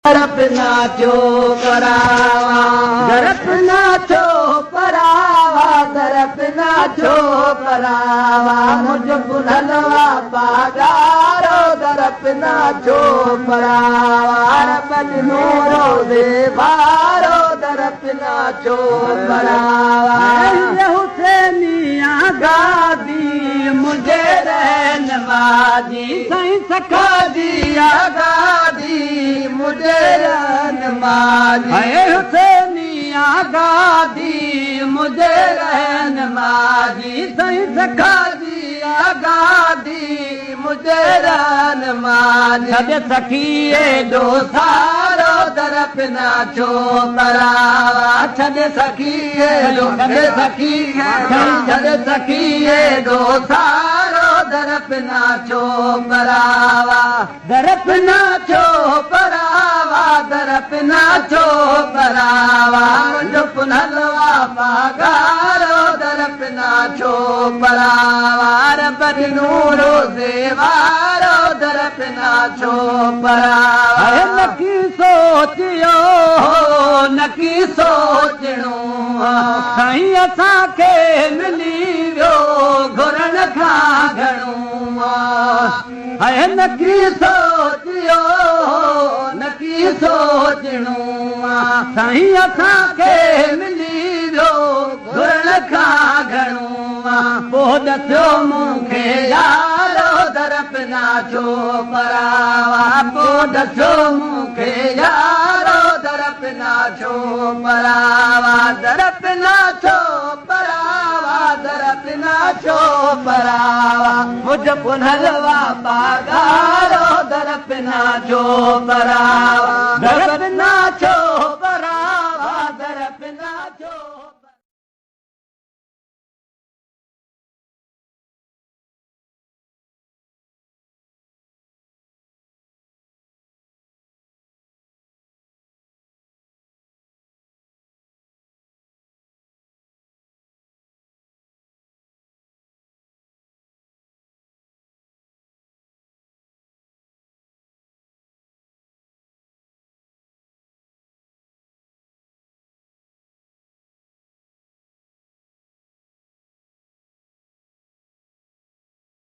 दरपना छो करावा दरपना छो करावा दरपना छो करावा मुझ पुनलवा पागारो दरपना छो करावा बजनूरो देवारो दरपना छो करावा हुसैनिया गादी मुझे रहनवाजी सही सखा दिया गादी मुझे रहनवाजी हुसैनिया गादी मुझे रहनवाजी सही सखा दिया गादी मुझे रहनवाजी छॾ सखीए दो सारो दरपना छो करावा छॾ सखीए दो सारो दरपना छो करावा दरपना छो करावा दरपना छो करावा मुंहिंजो पुनलवा पागारो दरपना छो करावा रब नूरो देवारो दरपना छो करावा नकी सोचियो नकी सोचणो साईं असांखे मिली वियो घुरण खां घणो नकी सोचियो नकी सोचणो साईं असांखे मिली वियो घुरण खां घणो पोइ ॾसियो मूंखे यारो दरपना छो करावा पोइ ॾसियो मूंखे यारो दरपना छो करावा दरपना छो करावा दरपना छो करावा मुझ पुनलवा पागारो दरपना छो करावा दरपना